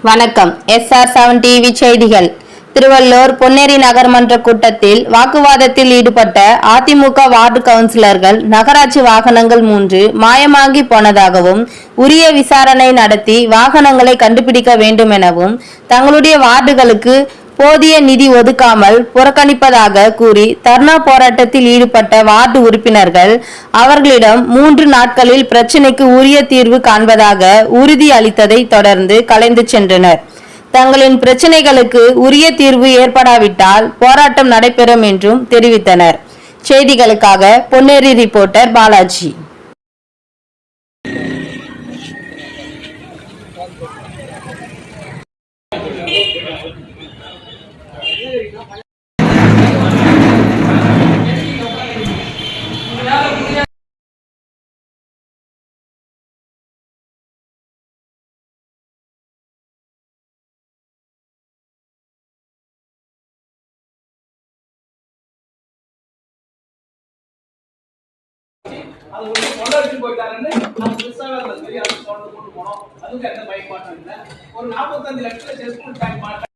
வணக்கம். SR7 TV செய்திகள். திருவள்ளூர் பொன்னேரி நகர்மன்ற கூட்டத்தில் வாக்குவாதத்தில் ஈடுபட்ட அதிமுக வார்டு கவுன்சிலர்கள் நகராட்சி வாகனங்கள் 3 மாயமாகி போனதாகவும் உரிய விசாரணை நடத்தி வாகனங்களை கண்டுபிடிக்க வேண்டும் எனவும் தங்களுடைய வார்டுகளுக்கு போதிய நிதி ஒதுக்காமல் புறக்கணிப்பதாக கூறி தர்ணா போராட்டத்தில் ஈடுபட்ட வார்டு உறுப்பினர்கள் அவர்களிடம் 3 நாட்களில் பிரச்சினைக்கு உரிய தீர்வு காண்பதாக உறுதி அளித்ததை தொடர்ந்து கலைந்து சென்றனர். தங்களின் பிரச்சினைகளுக்கு உரிய தீர்வு ஏற்படாவிட்டால் போராட்டம் நடைபெறும் என்றும் தெரிவித்தனர். செய்திகளுக்காக பொன்னேரி ரிப்போர்ட்டர் பாலாஜி. அது ஒரு கொள்ளடிச்சு போயிட்டாருன்னு நம்ம கிறிஸ்தவர்கள் மாதிரி அது சொல்றது கொண்டு போனோம். அதுக்கு எந்த பயன்பாடும் இல்லை. ஒரு 45 லட்சம் செஸ்பூல் டேங்க் மாட்டேன்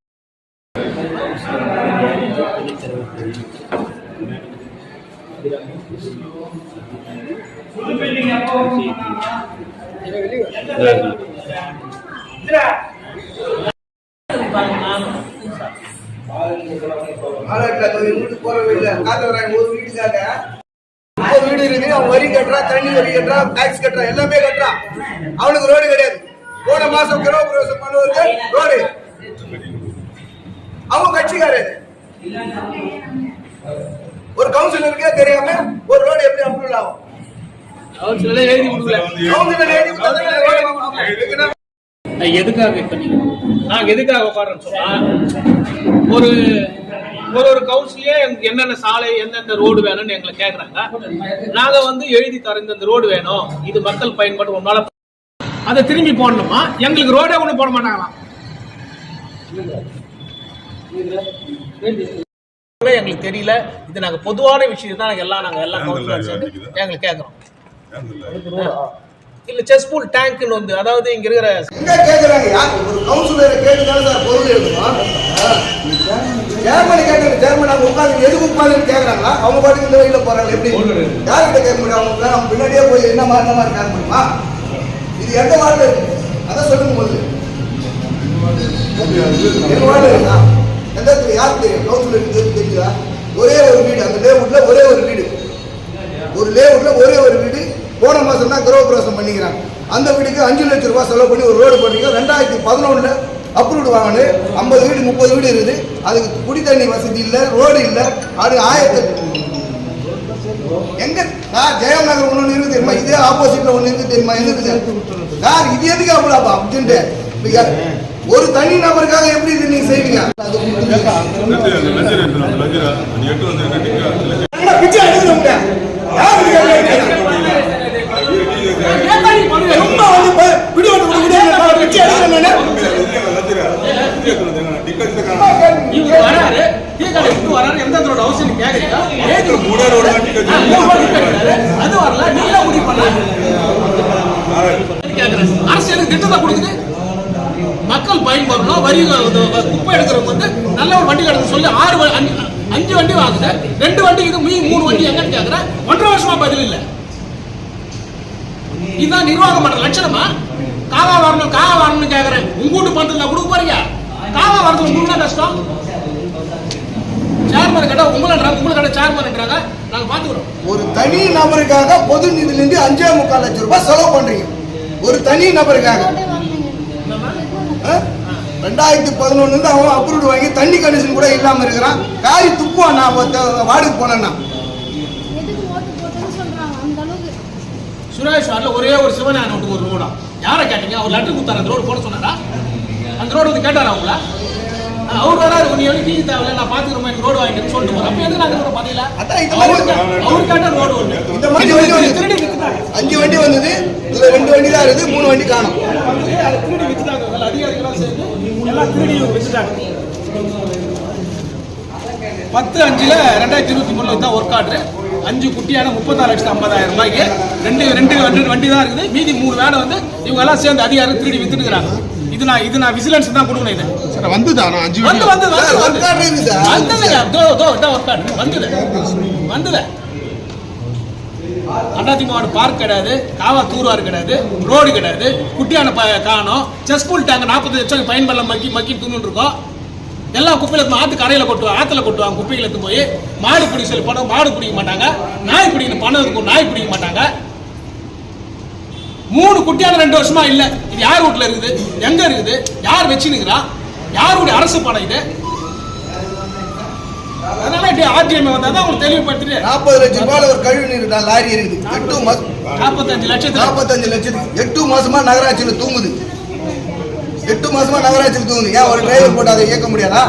ஃபுல் பில்டிங் எப்போ வீட்டுக்கு போற வீட்டுல காத்து வராங்க. ஒரு வீட்டுக்காக வீடு இருக்கு, அவன் வரி கட்டுறான், தண்ணி வரி கட்டுறான், டாக்ஸ் கட்டுறான், எல்லாமே கட்டுறான். அவனுக்கு ரோடு கிடையாது. போன மாசம் கிரகப்பிரவேசம் பண்ணுவதற்கு ரோடு அவங்க கட்சிக்காரு. ஒரு கவுன்சிலருக்கே தெரியாம ஒரு ரோடு எப்படி அப்ரூவல் ஆகும்? எதுக்காக உட்கார்றோம் சொன்னா, ஒரு கவுன்சிலே என்னென்ன சாலை எந்தெந்த ரோடு வேணும்னு எங்களை கேட்கறாங்க. நாங்க எழுதி தர இந்த ரோடு வேணும், இது மக்கள் பயன்பாடு ஒன்னால அதை திரும்பி போடணுமா? எங்களுக்கு ரோடே ஒண்ணு போட மாட்டாங்களாம். எங்களுக்கு தெரியல. இது நாங்க பொதுவான விஷயம் தான். நாங்க எல்லாம் கவுன்சிலர் எங்களுக்கு கேட்கறோம். இல்ல செஸ்பூல் டேங்க் அதாவது இங்க இருக்கிற எங்க கேக்குறாங்க? ஒரு கவுன்சிலரை கேட்டுதானே சார் பொருள் எழுதணும். ஜெர்மனி கேட்கறது, ஜெர்மனி அவங்க உட்காந்து எதுக்கு உட்காந்துன்னு கேட்கறாங்களா? அவங்க பாட்டுக்கு இந்த வழியில போறாங்க. எப்படி யார்கிட்ட கேட்க முடியும்? அவங்க நம்ம பின்னாடியே போய் என்ன மாதிரி கேட்க முடியுமா? இது எந்த வார்டு இருக்கு அதான் சொல்லுங்க. போது எங்க வார்டு இருக்கா? எந்த யாருக்கு தெரியும்? கவுன்சிலருக்கு தெரியுதா? ஒரே ஒரு வீடு, அந்த லேவுட்ல ஒரே ஒரு வீடு, ஒரு லேவுட்ல ஒரே ஒரு வீடு. போன மாசம் தான் கிரகப்பிரவேசம் பண்ணிக்கிறாங்க. அந்த வீடுக்கு 5 லட்சம் ரூபாய் செலவு பண்ணி ஒரு ரோடு போட்டீங்க. 2011 அப்ரூவ்டு வாங்கினு 50 வீடு 30 வீடு இருக்குது. அதுக்கு குடி தண்ணி வசதி இல்லை, ரோடு இல்லை. அது எங்க ஜெயம் நகர் ஒண்ணு இருக்கு தெரியுமா? இதே ஆப்போசிட்ல ஒண்ணு இருக்கு தெரியுமா? யார் இது எதுக்கு அவ்வளவு அப்படின்ட்டு ஒரு தனி நபருக்காக எப்படி இது நீங்க செய்வீங்க? பிச்சை எடுக்க அரசியலுக்கு திட்டத்தை கொடுக்குது. மக்கள் பயன்படணும். வரி குப்பை எடுக்கிறவங்க நல்ல ஒரு வண்டி எடுத்து சொல்லி 5 வண்டி வாங்குது. 2 வண்டி இது 3 வண்டி எங்கன்னு கேட்கிறேன். 1.5 வருஷமா பதில் இல்லை. இதுதான் நிர்வாகம் பண்ற லட்சணமா? காவா வரணும்னு கேக்குறேன். உங்க வீட்டு பண்றதுல கொடுக்க போறீங்க. காவா வரது உங்களுக்கு கஷ்டம். சேர்மன் கேட்டா உங்களுக்கு சேர்மன்ன்றாங்க. நாங்க பாத்துக்கிறோம். ஒரு தனி நபருக்காக பொது நிதியிலிருந்து 5.25 லட்சம் ரூபாய் செலவு பண்றீங்க. ஒரு தனி நபருக்காக 2011 அவன் அப்ரூவ்டு வாங்கி தண்ணி கண்டிஷன் கூட இல்லாம இருக்கிறான். காரி துப்புவான். நான் வார்டுக்கு போனேன்னா சுரேஷ் வார்டில் ஒரே ஒரு சிவனான ஒரு ரோடா? யாரை கேட்டீங்க? அவர் லெட்டர் கொடுத்தாரு. அந்த ரோடு போட சொன்னாரா? அந்த ரோடு கேட்டாரா அவங்கள? அவர் வராரு. நீ டீ தேவையில்ல, நான் பாத்துக்கிறோம், எனக்கு ரோடு வாங்கிட்டு சொல்லிட்டு போறோம். அப்ப எதுக்கு நாங்க பாத்தீங்களா? அவர் கேட்ட ரோடு ஒண்ணு. இந்த மாதிரி 5 வண்டி வந்தது. இதுல 2 வண்டி தான் இருக்குது, 3 வண்டி காணும். திருடி வித்துட்டாங்க. அதிகாரிகளாம் சேர்ந்து எல்லாம் திருடி வித்துட்டாங்க. 10/5/2023 தான் ஒர்க் ஆர்டர். 5 குட்டியான 36,50,000 ரூபாய்க்கு ரெண்டு வண்டி தான் இருக்குது. மீதி 3 வேனை இவங்க எல்லாம் சேர்ந்து அதிகாரம் திருடி வித்துட்டுக்கிறாங்க. இது நான் விசிலன்ஸ் தான் கொடுக்கணும். இது சார் வந்துதா நான் 5 வந்து வீடியோ வந்து சார், work order இருக்குது சார். வந்ததுங்க. ஒர்க் ஆர்டர் வந்தது. அதிமுக பார்க் கிடையாது, காவா தூர்வார் கிடையாது, ரோடு கிடையாது, குட்டியான காணும், செஸ்பூல் டேங்க் 40 லட்சம் பயன்படலாம் மக்கி தூண்டு இருக்கோம். எல்லா குப்பையில ஆத்து கரையில கொட்டுவாங்க, ஆத்துல கொட்டுவாங்க. குப்பைகளை எடுத்து போய் மாடு பிடிக்க சொல்லி பணம் மாடு பிடிக்க மாட்டாங்க, நாய் பிடிக்கணும் பணம் இருக்கும், நாய் பிடிக்க மாட்டாங்க. 3 குட்டியான 2 வருஷமா இல்ல. இது யார் வீட்டுல இருக்குது, எங்க இருக்குது, யார் வச்சுனுங்கிறா, யாருடைய அரசு பணம் இது? அதனால ஆர்டிஎம் வந்தா உங்களுக்கு தெளிவுபடுத்திட்டு 40 லட்சம் ரூபாய் ஒரு கழிவு நீர் லாரி இருக்குது. 45 லட்சத்துக்கு 8 மாசமா நகராட்சியில தூங்குது. 8 மாசமா நகராட்சியில் தூங்குது. ஏன் ஒரு டிரைவர் போட்டு அதை இயக்க முடியாதா?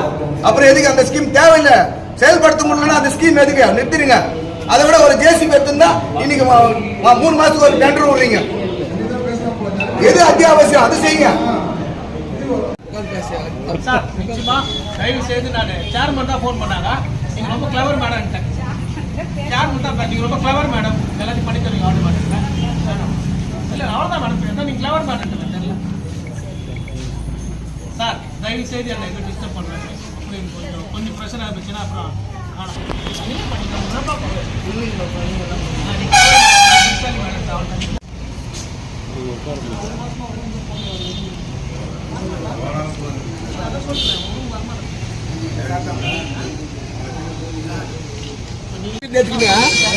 அப்புறம் எதுக்கு அந்த ஸ்கீம் தேவையில்லை? செயல்படுத்த முடியலன்னா அந்த ஸ்கீம் எதுக்கு நிறுத்திடுங்க. அதை விட ஒரு ஜேசிபி எடுத்துருந்தா இன்னைக்கு 3 மாசத்துக்கு ஒரு டெண்டர் விடுறீங்க. எது அத்தியாவசியம் அது செய்யுங்க. சார் நிச்சயமா தயவு செய்து நான் சேர்மன் தான் ஃபோன் பண்ணாங்க. நீங்க ரொம்ப கிளவர் மேடம். சேர்மன் தான் நீங்க ரொம்ப கிளவர் மேடம், எல்லாத்தையும் பண்ணி தரீங்க ஆர்டர் பண்ணுங்க. இல்லை அவ்வளோதான் மேடம், நீங்க கிளவர் மேடம் தெரியல. சார் தயவு செய்து என்னை எதுவும் டிஸ்டர்ப் பண்ணுறாங்க. கொஞ்சம் ப்ரெஷர் ஆகிடுச்சுன்னா அப்புறம் நேற்றுக்குங்க